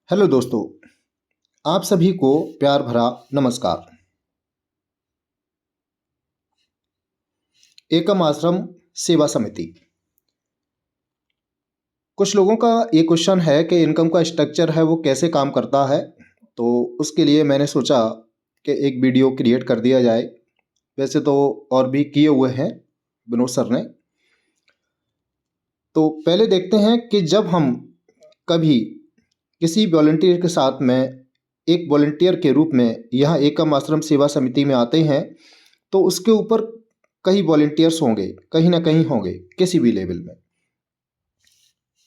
Hello दोस्तों, आप सभी को प्यार भरा नमस्कार। एकम आश्रम सेवा समिति। कुछ लोगों का ये क्वेश्चन है कि इनकम का स्ट्रक्चर है वो कैसे काम करता है। तो उसके लिए मैंने सोचा कि एक वीडियो क्रिएट कर दिया जाए। वैसे तो और भी किए हुए हैं विनोद सर ने। तो पहले देखते हैं कि जब हम कभी किसी वॉलंटियर के साथ में एक वॉलंटियर के रूप में यहाँ एकम आश्रम सेवा समिति में आते हैं तो उसके ऊपर कई वॉलंटियर्स होंगे, कहीं ना कहीं होंगे किसी भी लेवल में।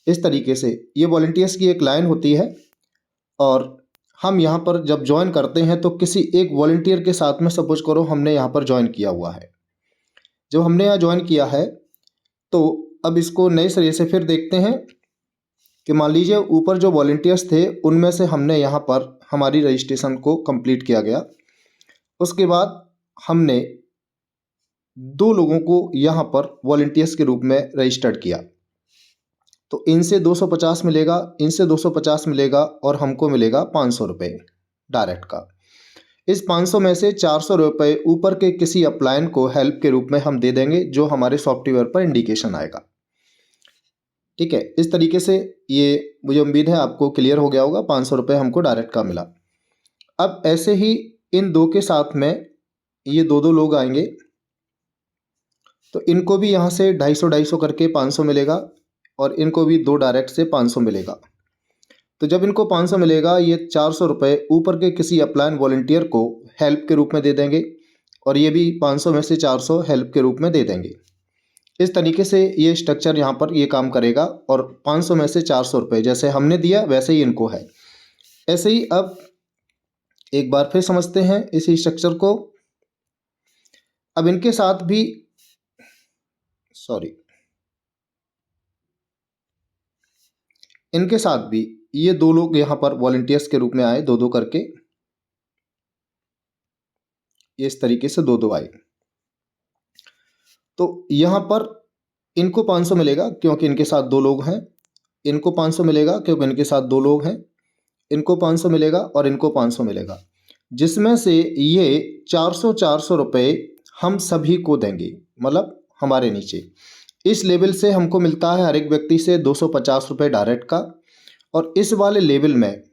इस तरीके से ये वॉलंटियर्स की एक लाइन होती है और हम यहाँ पर जब ज्वाइन करते हैं तो किसी एक वॉलंटियर के साथ में सपोज करो हमने यहाँ पर ज्वाइन किया हुआ है। जब हमने यहाँ ज्वाइन किया है तो अब इसको नए सिरे से फिर देखते हैं कि मान लीजिए ऊपर जो वॉलंटियर्स थे उनमें से हमने यहाँ पर हमारी रजिस्ट्रेशन को कंप्लीट किया गया। उसके बाद हमने दो लोगों को यहाँ पर वॉलंटियर्स के रूप में रजिस्टर्ड किया। तो इनसे 250 मिलेगा, इनसे 250 मिलेगा और हमको मिलेगा 500 रुपये डायरेक्ट का। इस 500 में से 400 रुपये ऊपर के किसी अपलायन को हेल्प के रूप में हम दे देंगे जो हमारे सॉफ्टवेयर पर इंडिकेशन आएगा। ठीक है, इस तरीके से ये मुझे उम्मीद है आपको क्लियर हो गया होगा। 500 रुपये हमको डायरेक्ट का मिला। अब ऐसे ही इन दो के साथ में ये दो लोग आएंगे तो इनको भी यहाँ से 250 करके 500 मिलेगा और इनको भी दो डायरेक्ट से 500 मिलेगा। तो जब इनको 500 मिलेगा ये 400 रुपये ऊपर के किसी अपलायन वॉलंटियर को हेल्प के रूप में दे देंगे और ये भी 500 में से 400 हेल्प के रूप में दे देंगे। इस तरीके से ये स्ट्रक्चर यहाँ पर ये काम करेगा और 500 में से 400 रुपये जैसे हमने दिया वैसे ही इनको है। ऐसे ही अब एक बार फिर समझते हैं इसी स्ट्रक्चर को। अब इनके साथ भी इनके साथ भी ये दो लोग यहाँ पर वॉलंटियर्स के रूप में आए, दो दो करके इस तरीके से दो दो आए। तो यहाँ पर इनको 500 मिलेगा क्योंकि इनके साथ दो लोग हैं, इनको 500 मिलेगा क्योंकि इनके साथ दो लोग हैं, इनको 500 मिलेगा और इनको 500 मिलेगा, जिसमें से ये 400 रुपये हम सभी को देंगे। मतलब हमारे नीचे इस लेवल से हमको मिलता है हर एक व्यक्ति से 250 रुपये डायरेक्ट का। और इस वाले लेवल में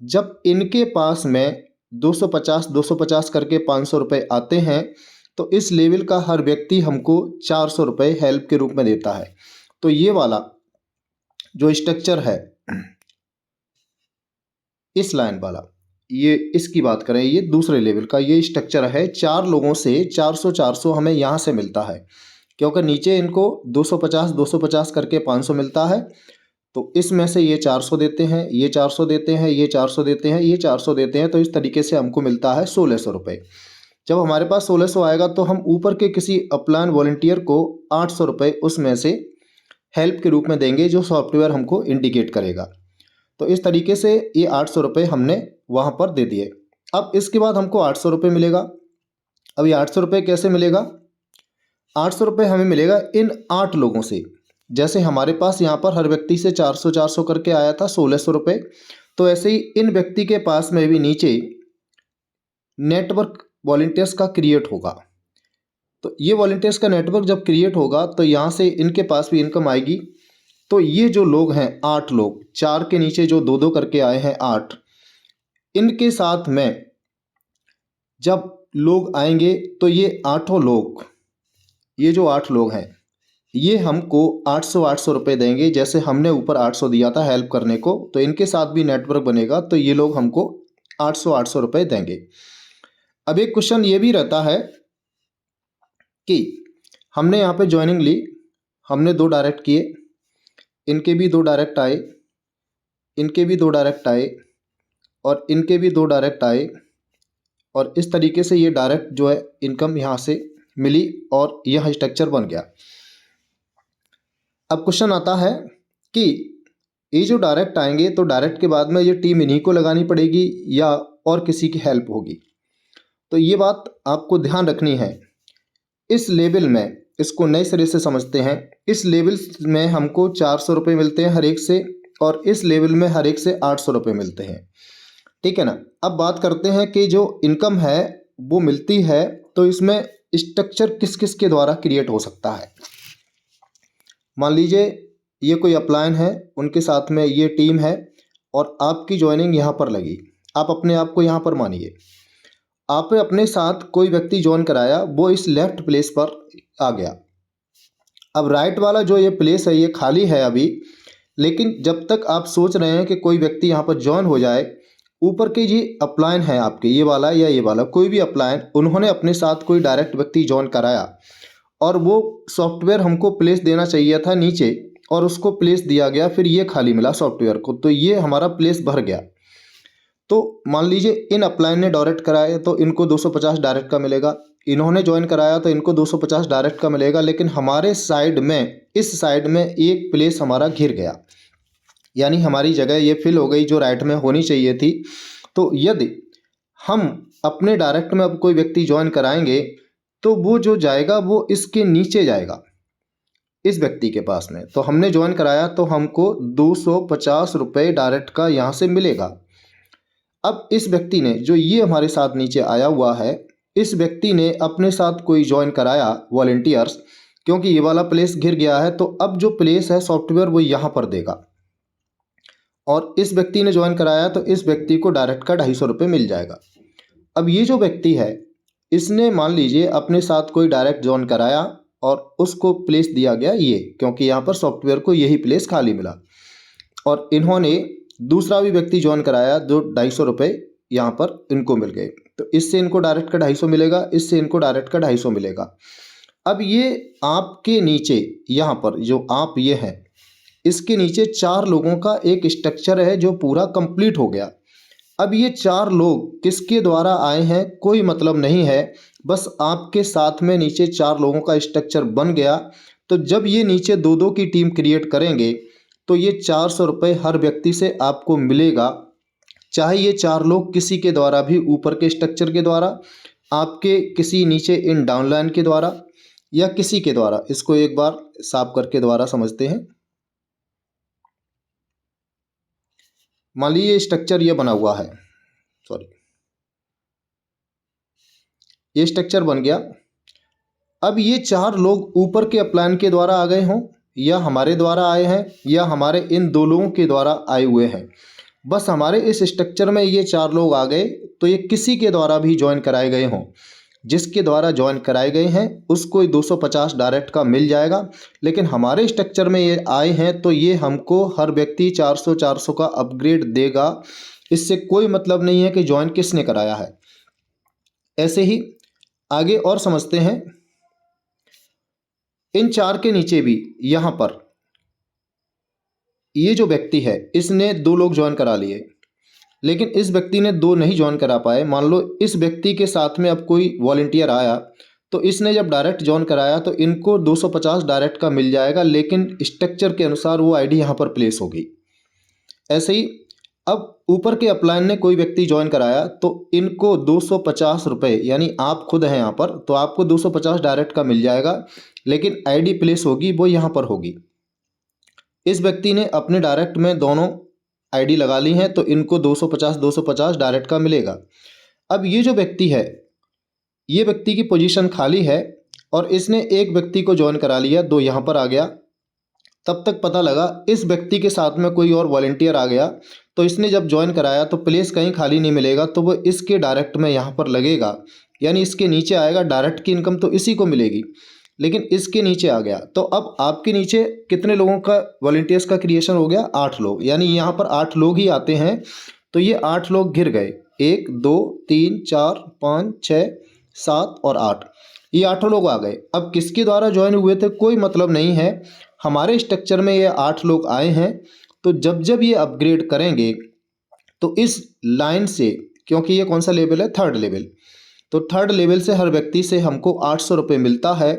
जब इनके पास में 250 करके 500 रुपये आते हैं तो इस लेवल का हर व्यक्ति हमको 400 रुपये हेल्प के रूप में देता है। तो ये वाला जो स्ट्रक्चर है इस लाइन वाला, ये इसकी बात करें, ये दूसरे लेवल का ये स्ट्रक्चर है। चार लोगों से 400 हमें यहाँ से मिलता है क्योंकि नीचे इनको 250 करके 500 मिलता है। तो इसमें से ये 400 देते हैं, ये 400 देते हैं, ये 400 देते हैं, ये 400 देते हैं। तो इस तरीके से हमको मिलता है 1600 रुपये। जब हमारे पास 1600 आएगा तो हम ऊपर के किसी अपलायन वॉलंटियर को 800 रुपये उसमें से हेल्प के रूप में देंगे जो सॉफ्टवेयर हमको इंडिकेट करेगा। तो इस तरीके से ये 800 रुपये हमने वहाँ पर दे दिए। अब इसके बाद हमको 800 रुपये मिलेगा। अब ये 800 रुपये कैसे मिलेगा? 800 रुपये हमें मिलेगा इन 8 लोगों से। जैसे हमारे पास यहाँ पर हर व्यक्ति से 400 करके आया था 1600 रुपये, तो ऐसे ही इन व्यक्ति के पास में भी नीचे नेटवर्क वॉलंटियर्स का क्रिएट होगा। तो ये वॉलंटियर्स का नेटवर्क जब क्रिएट होगा तो यहाँ से इनके पास भी इनकम आएगी। तो ये जो लोग हैं 8 लोग, 4 के नीचे जो दो दो करके आए हैं 8, इनके साथ में जब लोग आएंगे तो ये आठों लोग, ये जो 8 लोग हैं ये हमको 800 रुपये देंगे। जैसे हमने ऊपर 800 दिया था हेल्प करने को, तो इनके साथ भी नेटवर्क बनेगा तो ये लोग हमको 800 रुपये देंगे। अब एक क्वेश्चन ये भी रहता है कि हमने यहाँ पे ज्वाइनिंग ली, हमने 2 डायरेक्ट किए, इनके भी 2 डायरेक्ट आए, इनके भी 2 डायरेक्ट आए और इनके भी 2 डायरेक्ट आए और इस तरीके से ये डायरेक्ट जो है इनकम यहाँ से मिली और यह स्ट्रक्चर बन गया। अब क्वेश्चन आता है कि ये जो डायरेक्ट आएंगे तो डायरेक्ट के बाद में ये टीम इन्हीं को लगानी पड़ेगी या और किसी की हेल्प होगी। तो ये बात आपको ध्यान रखनी है। इस लेवल में इसको नए सिरे से समझते हैं। इस लेवल में हमको 400 रुपये मिलते हैं हर एक से और इस लेवल में हर एक से 800 रुपये मिलते हैं। ठीक है ना। अब बात करते हैं कि जो इनकम है वो मिलती है तो इसमें स्ट्रक्चर किस किस के द्वारा क्रिएट हो सकता है। मान लीजिए ये कोई अपलाइन है, उनके साथ में ये टीम है और आपकी ज्वाइनिंग यहाँ पर लगी। आप अपने आप को यहाँ पर मानिए, आपने अपने साथ कोई व्यक्ति ज्वाइन कराया, वो इस लेफ्ट प्लेस पर आ गया। अब राइट वाला जो ये प्लेस है ये खाली है अभी, लेकिन जब तक आप सोच रहे हैं कि कोई व्यक्ति यहाँ पर ज्वाइन हो जाए, ऊपर के जी अपलाइन है आपके, ये वाला या ये वाला कोई भी अपलाइन, उन्होंने अपने साथ कोई डायरेक्ट व्यक्ति ज्वाइन कराया और वो सॉफ्टवेयर हमको प्लेस देना चाहिए था नीचे और उसको प्लेस दिया गया, फिर ये खाली मिला सॉफ्टवेयर को, तो ये हमारा प्लेस भर गया। तो मान लीजिए इन अपलाइन ने डायरेक्ट कराया तो इनको 250 डायरेक्ट का मिलेगा, इन्होंने ज्वाइन कराया तो इनको 250 डायरेक्ट का मिलेगा, लेकिन हमारे साइड में, इस साइड में एक प्लेस हमारा घिर गया, यानी हमारी जगह ये फिल हो गई जो राइट में होनी चाहिए थी। तो यदि हम अपने डायरेक्ट में अब कोई व्यक्ति ज्वाइन कराएंगे तो वो जो जाएगा वो इसके नीचे जाएगा, इस व्यक्ति के पास में। तो हमने ज्वाइन कराया तो हमको 250 रुपये डायरेक्ट का यहाँ से मिलेगा। अब इस व्यक्ति ने, जो ये हमारे साथ नीचे आया हुआ है, इस व्यक्ति ने अपने साथ कोई ज्वाइन कराया वॉलंटियर्स, क्योंकि ये वाला प्लेस घिर गया है, तो अब जो प्लेस है सॉफ्टवेयर वो यहाँ पर देगा और इस व्यक्ति ने ज्वाइन कराया तो इस व्यक्ति को डायरेक्ट का 250 रुपये मिल जाएगा। अब ये जो व्यक्ति है इसने मान लीजिए अपने साथ कोई डायरेक्ट ज्वाइन कराया और उसको प्लेस दिया गया ये, क्योंकि यहाँ पर सॉफ्टवेयर को यही प्लेस खाली मिला, और इन्होंने दूसरा भी व्यक्ति ज्वाइन कराया जो 250 रुपये यहाँ पर इनको मिल गए, तो इससे इनको डायरेक्ट का 250 मिलेगा, इससे इनको डायरेक्ट का 250 मिलेगा। अब ये आपके नीचे यहाँ पर जो आप ये हैं, इसके नीचे 4 लोगों का एक स्ट्रक्चर है जो पूरा कंप्लीट हो गया। अब ये 4 लोग किसके द्वारा आए हैं कोई मतलब नहीं है, बस आपके साथ में नीचे 4 लोगों का स्ट्रक्चर बन गया। तो जब ये नीचे 2-2 की टीम क्रिएट करेंगे तो ये 400 रुपये हर व्यक्ति से आपको मिलेगा, चाहे ये 4 लोग किसी के द्वारा भी, ऊपर के स्ट्रक्चर के द्वारा, आपके किसी नीचे इन डाउनलाइन के द्वारा या किसी के द्वारा। इसको एक बार साफ करके दोबारा समझते हैं। मान लीजिए स्ट्रक्चर ये बना हुआ है, ये स्ट्रक्चर बन गया। अब ये 4 लोग ऊपर के अपलाइन के द्वारा आ गए हों या हमारे द्वारा आए हैं या हमारे इन 2 लोगों के द्वारा आए हुए हैं, बस हमारे इस स्ट्रक्चर में ये 4 लोग आ गए तो ये किसी के द्वारा भी ज्वाइन कराए गए हों, जिसके द्वारा ज्वाइन कराए गए हैं उसको 250 डायरेक्ट का मिल जाएगा। लेकिन हमारे स्ट्रक्चर में ये आए हैं तो ये हमको हर व्यक्ति 400 का अपग्रेड देगा। इससे कोई मतलब नहीं है कि ज्वाइन किसने कराया है। ऐसे ही आगे और समझते हैं। इन 4 के नीचे भी यहाँ पर ये जो व्यक्ति है इसने 2 लोग ज्वाइन करा लिए, लेकिन इस व्यक्ति ने 2 नहीं ज्वाइन करा पाए। मान लो इस व्यक्ति के साथ में अब कोई वॉलंटियर आया तो इसने जब डायरेक्ट ज्वाइन कराया तो इनको 250 डायरेक्ट का मिल जाएगा, लेकिन स्ट्रक्चर के अनुसार वो आईडी यहाँ पर प्लेस होगी। ऐसे ही अब ऊपर के अपलाइन ने कोई व्यक्ति ज्वाइन कराया तो इनको 250 रुपये, यानी आप खुद हैं यहाँ पर तो आपको 250 डायरेक्ट का मिल जाएगा, लेकिन आईडी प्लेस होगी वो यहाँ पर होगी। इस व्यक्ति ने अपने डायरेक्ट में दोनों आईडी लगा ली हैं तो इनको 250 डायरेक्ट का मिलेगा। अब ये जो व्यक्ति है, ये व्यक्ति की पोजीशन खाली है और इसने एक व्यक्ति को ज्वाइन करा लिया, 2 यहाँ पर आ गया। तब तक पता लगा इस व्यक्ति के साथ में कोई और वॉलंटियर आ गया तो इसने जब ज्वाइन कराया तो प्लेस कहीं खाली नहीं मिलेगा, तो वो इसके डायरेक्ट में यहाँ पर लगेगा, यानी इसके नीचे आएगा। डायरेक्ट की इनकम तो इसी को मिलेगी, लेकिन इसके नीचे आ गया तो अब आपके नीचे कितने लोगों का वॉलंटियर्स का क्रिएशन हो गया? 8 लोग, यानी यहाँ पर 8 लोग ही आते हैं तो ये 8 लोग घिर गए। 1 2 3 4 5 6 7 और 8, ये 8 लोग आ गए। अब किसके द्वारा ज्वाइन हुए थे कोई मतलब नहीं है, हमारे स्ट्रक्चर में ये 8 लोग आए हैं। तो जब जब ये अपग्रेड करेंगे तो इस लाइन से, क्योंकि ये कौन सा लेवल है? 3rd लेवल, तो 3rd लेवल से हर व्यक्ति से हमको 800 रुपये मिलता है।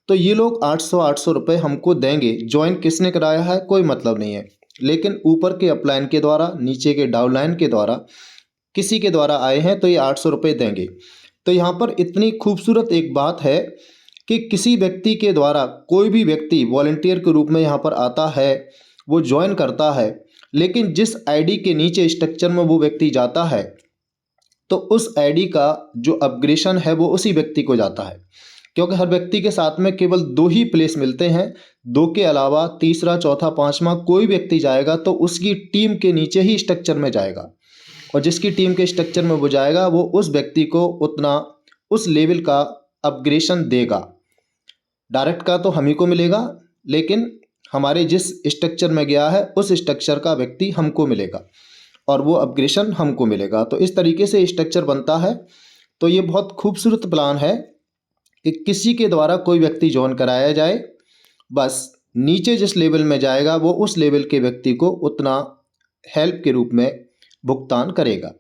तो ये लोग 800 रुपये हमको देंगे। ज्वाइन किसने कराया है कोई मतलब नहीं है, लेकिन ऊपर के अपलाइन के द्वारा, नीचे के डाउनलाइन के द्वारा, किसी के द्वारा आए हैं तो ये 800 रुपये देंगे। तो यहाँ पर इतनी खूबसूरत एक बात है कि किसी व्यक्ति के द्वारा कोई भी व्यक्ति वॉलंटियर के रूप में यहाँ पर आता है वो ज्वाइन करता है, लेकिन जिस आईडी के नीचे स्ट्रक्चर में वो व्यक्ति जाता है तो उस आईडी का जो अपग्रेशन है वो उसी व्यक्ति को जाता है, क्योंकि हर व्यक्ति के साथ में केवल 2 ही प्लेस मिलते हैं। 2 के अलावा तीसरा, चौथा, पांचवा कोई व्यक्ति जाएगा तो उसकी टीम के नीचे ही स्ट्रक्चर में जाएगा, और जिसकी टीम के स्ट्रक्चर में वो जाएगा वो उस व्यक्ति को उतना उस लेवल का अपग्रेशन देगा। डायरेक्ट का तो हम ही को मिलेगा, लेकिन हमारे जिस स्ट्रक्चर में गया है उस स्ट्रक्चर का व्यक्ति हमको मिलेगा और वो अपग्रेशन हमको मिलेगा। तो इस तरीके से स्ट्रक्चर बनता है। तो ये बहुत खूबसूरत प्लान है कि किसी के द्वारा कोई व्यक्ति ज्वाइन कराया जाए, बस नीचे जिस लेवल में जाएगा वो उस लेवल के व्यक्ति को उतना हेल्प के रूप में भुगतान करेगा।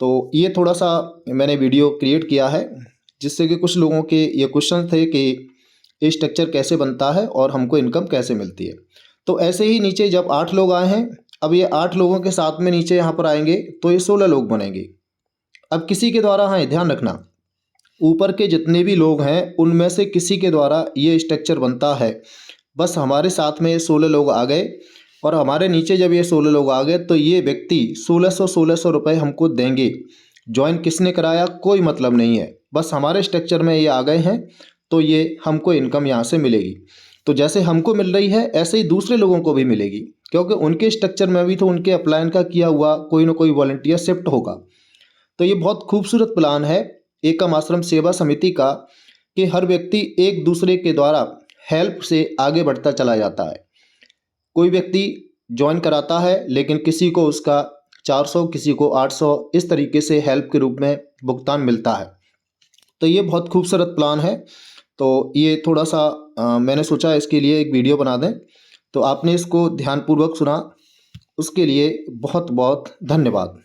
तो ये थोड़ा सा मैंने वीडियो क्रिएट किया है जिससे कि कुछ लोगों के ये क्वेश्चन थे कि ये स्ट्रक्चर कैसे बनता है और हमको इनकम कैसे मिलती है। तो ऐसे ही नीचे जब 8 लोग आए हैं, अब ये 8 लोगों के साथ में नीचे यहाँ पर आएंगे तो ये 16 लोग बनेंगे। अब किसी के द्वारा, हाँ ध्यान रखना, ऊपर के जितने भी लोग हैं उनमें से किसी के द्वारा ये स्ट्रक्चर बनता है। बस हमारे साथ में 16 लोग आ गए और हमारे नीचे जब ये 16 लोग आ गए तो ये व्यक्ति 1600 रुपये हमको देंगे। ज्वाइन किसने कराया कोई मतलब नहीं है, बस हमारे स्ट्रक्चर में ये आ गए हैं तो ये हमको इनकम यहाँ से मिलेगी। तो जैसे हमको मिल रही है ऐसे ही दूसरे लोगों को भी मिलेगी, क्योंकि उनके स्ट्रक्चर में भी तो उनके अपलाइन का किया हुआ कोई ना कोई वॉलंटियर शिफ्ट होगा। तो ये बहुत खूबसूरत प्लान है एकम आश्रम सेवा समिति का कि हर व्यक्ति एक दूसरे के द्वारा हेल्प से आगे बढ़ता चला जाता है। कोई व्यक्ति ज्वाइन कराता है लेकिन किसी को उसका 400, किसी को 800, इस तरीके से हेल्प के रूप में भुगतान मिलता है। तो ये बहुत खूबसूरत प्लान है। तो ये थोड़ा सा मैंने सोचा इसके लिए एक वीडियो बना दें। तो आपने इसको ध्यानपूर्वक सुना, उसके लिए बहुत बहुत धन्यवाद।